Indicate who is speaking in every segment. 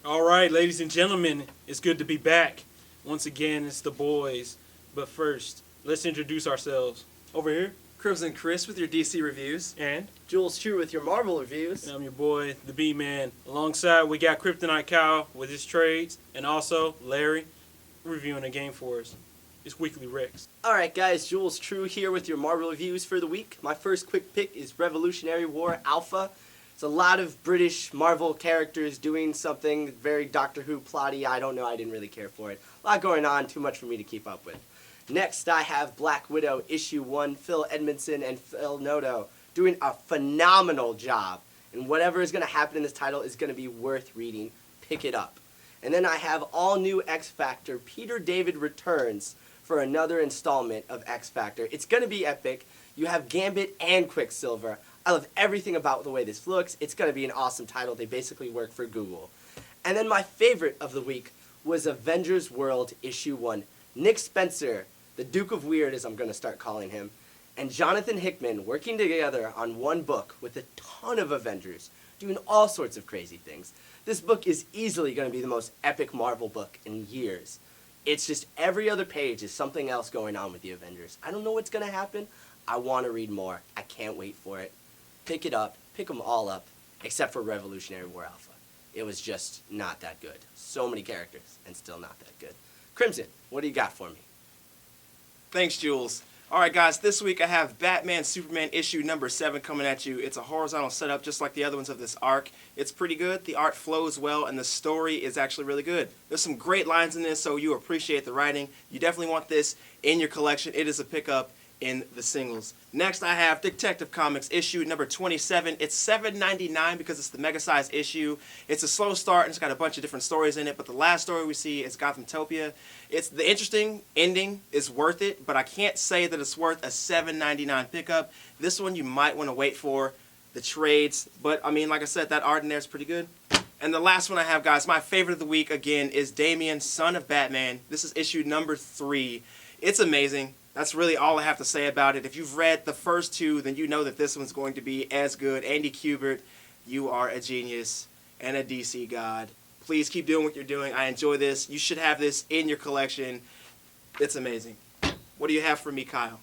Speaker 1: All right, ladies and gentlemen, it's good to be back. Once again, it's the boys. But first, let's introduce ourselves. Over here,
Speaker 2: Crimson Chris with your DC reviews.
Speaker 1: and
Speaker 3: Jules True with your Marvel reviews.
Speaker 1: I'm your boy, the B-Man. Alongside, we got Kryptonite Kyle with his trades, and also Larry reviewing a game for us. It's Weekly Rex.
Speaker 3: Alright guys, Jules True here with your Marvel reviews for the week. My first quick pick is Revolutionary War Alpha. It's a lot of British Marvel characters doing something very Doctor Who plotty. I don't know, I didn't really care for it. A lot going on, too much for me to keep up with. Next I have Black Widow Issue 1, Phil Edmondson and Phil Noto doing a phenomenal job. And whatever is going to happen in this title is going to be worth reading. Pick it up. And then I have all new X Factor. Peter David returns for another installment of X Factor. It's going to be epic. You have Gambit and Quicksilver. I love everything about the way this looks. It's going to be an awesome title. They basically work for Google. And then my favorite of the week was Avengers World Issue 1. Nick Spencer, the Duke of Weird as I'm going to start calling him, and Jonathan Hickman working together on one book with a ton of Avengers, doing all sorts of crazy things. This book is easily going to be the most epic Marvel book in years. It's just every other page is something else going on with the Avengers. I don't know what's going to happen. I want to read more. I can't wait for it. Pick it up. Pick them all up, except for Revolutionary War Alpha. It was just not that good. So many characters, and still not that good. Crimson, what do you got for me?
Speaker 2: Thanks, Jules. Alright guys, this week I have Batman Superman issue number 7 coming at you. It's a horizontal setup just like the other ones of this arc. It's pretty good, the art flows well, and the story is actually really good. There's some great lines in this, so you appreciate the writing. You definitely want this in your collection. It is a pickup in the singles. Next I have Detective Comics issue number 27. It's $7.99 because it's the mega size issue. It's a slow start and it's got a bunch of different stories in it, but the last story we see is Gothamtopia. It's the interesting ending is worth it, but I can't say that it's worth a $7.99 pickup. This one you might want to wait for the trades, but I mean, like I said, that art in there is pretty good. And the last one I have, guys, my favorite of the week again is Damian, Son of Batman. This is issue number 3. It's amazing. That's really all I have to say about it. If you've read the first 2, then you know that this one's going to be as good. Andy Kubert, you are a genius and a DC god. Please keep doing what you're doing. I enjoy this. You should have this in your collection. It's amazing. What do you have for me, Kyle?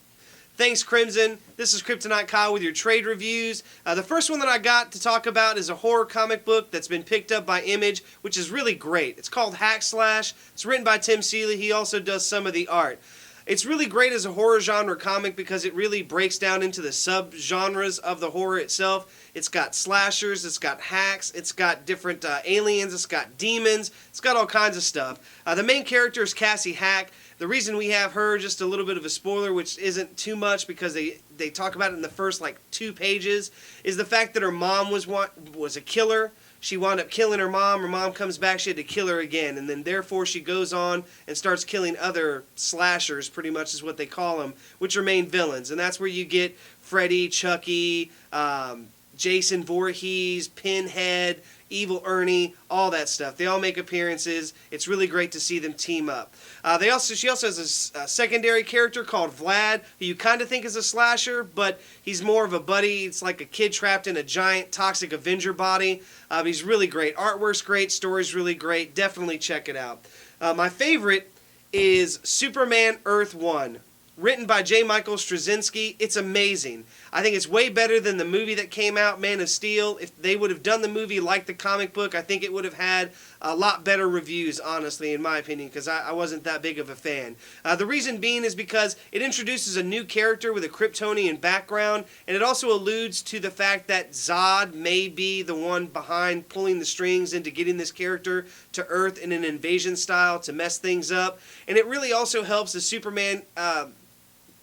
Speaker 4: Thanks, Crimson. This is Kryptonite Kyle with your trade reviews. The first one that I got to talk about is a horror comic book that's been picked up by Image, which is really great. It's called Hack Slash. It's written by Tim Seeley. He also does some of the art. It's really great as a horror genre comic because it really breaks down into the sub-genres of the horror itself. It's got slashers, it's got hacks, it's got different aliens, it's got demons, it's got all kinds of stuff. The main character is Cassie Hack. The reason we have her, just a little bit of a spoiler, which isn't too much because they talk about it in the first 2 pages, is the fact that her mom was a killer. She wound up killing her mom. Her mom comes back. She had to kill her again. And then therefore she goes on and starts killing other slashers, pretty much is what they call them, which are main villains. And that's where you get Freddy, Chucky, Jason Voorhees, Pinhead, Evil Ernie, all that stuff. They all make appearances. It's really great to see them team up. She also has a secondary character called Vlad, who you kind of think is a slasher, but he's more of a buddy. It's like a kid trapped in a giant toxic Avenger body. He's really great. Artwork's great. Story's really great. Definitely check it out. My favorite is Superman Earth 1. Written by J. Michael Straczynski. It's amazing. I think it's way better than the movie that came out, Man of Steel. If they would have done the movie like the comic book, I think it would have had a lot better reviews, honestly, in my opinion, because I wasn't that big of a fan. The reason being is because it introduces a new character with a Kryptonian background, and it also alludes to the fact that Zod may be the one behind pulling the strings into getting this character to Earth in an invasion style to mess things up. And it really also helps the Superman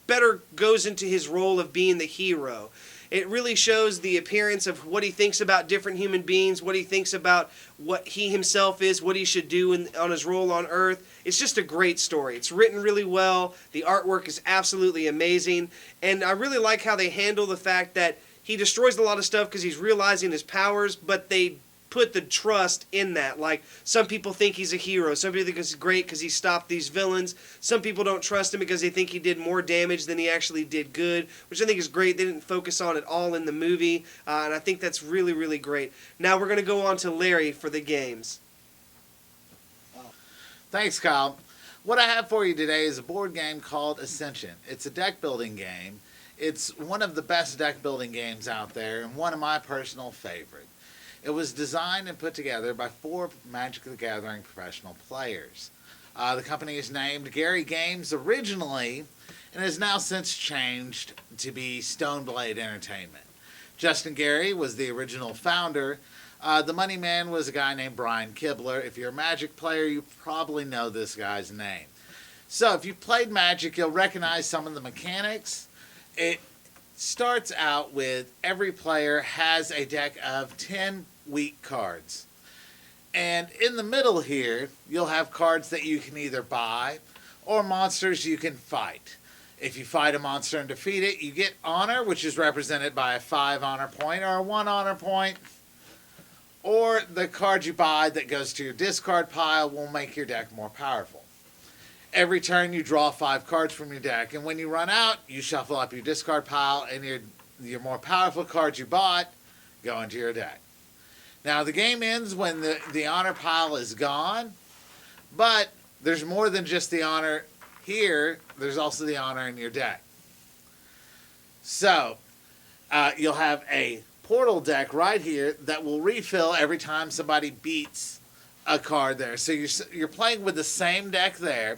Speaker 4: better goes into his role of being the hero. It really shows the appearance of what he thinks about different human beings, what he thinks about what he himself is, what he should do on his role on Earth. It's just a great story. It's written really well. The artwork is absolutely amazing. And I really like how they handle the fact that he destroys a lot of stuff because he's realizing his powers, but they put the trust in that. Like, some people think he's a hero. Some people think he's great because he stopped these villains. Some people don't trust him because they think he did more damage than he actually did good, which I think is great. They didn't focus on it all in the movie, and I think that's really, really great. Now we're going to go on to Larry for the games.
Speaker 5: Thanks, Kyle. What I have for you today is a board game called Ascension. It's a deck building game. It's one of the best deck building games out there and one of my personal favorites. It was designed and put together by 4 Magic the Gathering professional players. The company is named Gary Games originally and has now since changed to be Stoneblade Entertainment. Justin Gary was the original founder. The money man was a guy named Brian Kibler. If you're a Magic player, you probably know this guy's name. So if you played Magic, you'll recognize some of the mechanics. It starts out with every player has a deck of 10 weak cards. And in the middle here, you'll have cards that you can either buy or monsters you can fight. If you fight a monster and defeat it, you get honor, which is represented by a 5 honor point or a 1 honor point. Or the card you buy that goes to your discard pile will make your deck more powerful. Every turn you draw 5 cards from your deck, and when you run out, you shuffle up your discard pile, and your more powerful cards you bought go into your deck. Now the game ends when the honor pile is gone, but there's more than just the honor here. There's also the honor in your deck. So you'll have a portal deck right here that will refill every time somebody beats a card there. So you're playing with the same deck there,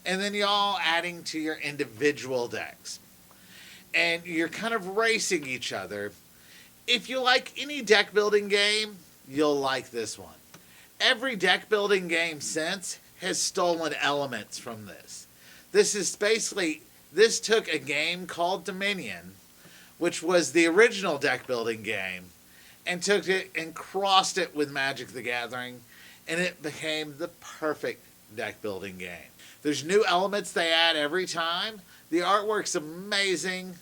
Speaker 5: and then you're all adding to your individual decks. And you're kind of racing each other. If you like any deck building game, you'll like this one. Every deck building game since has stolen elements from this. This took a game called Dominion, which was the original deck building game, and took it and crossed it with Magic the Gathering, and it became the perfect deck building game. There's new elements they add every time. The artwork's amazing.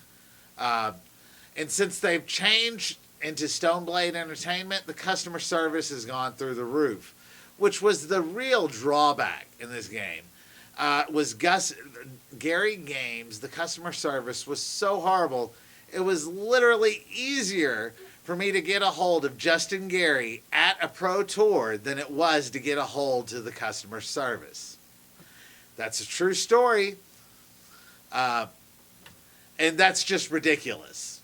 Speaker 5: And since they've changed into Stoneblade Entertainment, the customer service has gone through the roof, which was the real drawback in this game. Gary Games, the customer service was so horrible. It was literally easier for me to get a hold of Justin Gary at a pro tour than it was to get a hold to the customer service. That's a true story. And that's just ridiculous.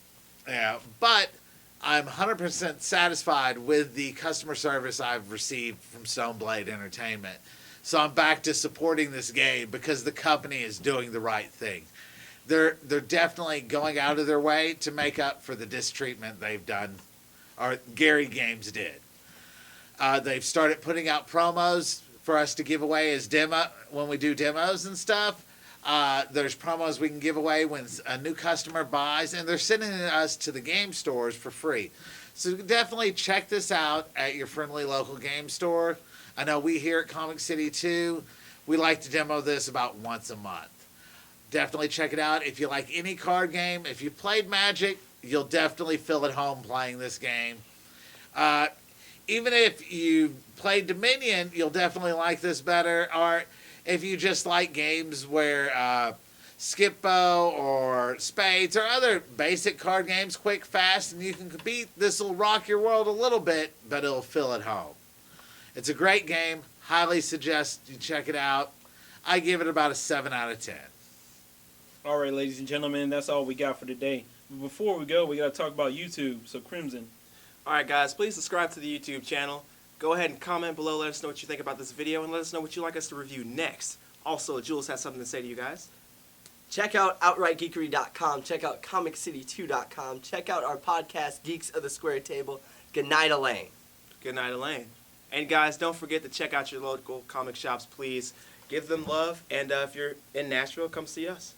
Speaker 5: Yeah, but I'm 100% satisfied with the customer service I've received from Stoneblade Entertainment. So I'm back to supporting this game because the company is doing the right thing. They're definitely going out of their way to make up for the distreatment they've done, or Gary Games did. They've started putting out promos for us to give away as demo when we do demos and stuff. There's promos we can give away when a new customer buys, and they're sending us to the game stores for free. So definitely check this out at your friendly local game store. I know we here at Comic City 2, we like to demo this about once a month. Definitely check it out. If you like any card game, if you played Magic, you'll definitely feel at home playing this game. Even if you played Dominion, you'll definitely like this better. Or if you just like games where Skippo or Spades or other basic card games, quick, fast, and you can compete, this will rock your world a little bit, but it'll feel at home. It's a great game. Highly suggest you check it out. I give it about a 7 out of 10.
Speaker 1: All right, ladies and gentlemen, that's all we got for today. But before we go, we got to talk about YouTube. So, Crimson.
Speaker 2: All right, guys, please subscribe to the YouTube channel. Go ahead and comment below. Let us know what you think about this video, and let us know what you'd like us to review next. Also, Jules has something to say to you guys.
Speaker 3: Check out OutrightGeekery.com. Check out ComicCity2.com. Check out our podcast, Geeks of the Square Table. Good night, Elaine.
Speaker 2: Good night, Elaine. And guys, don't forget to check out your local comic shops, please. Give them love, and if you're in Nashville, come see us.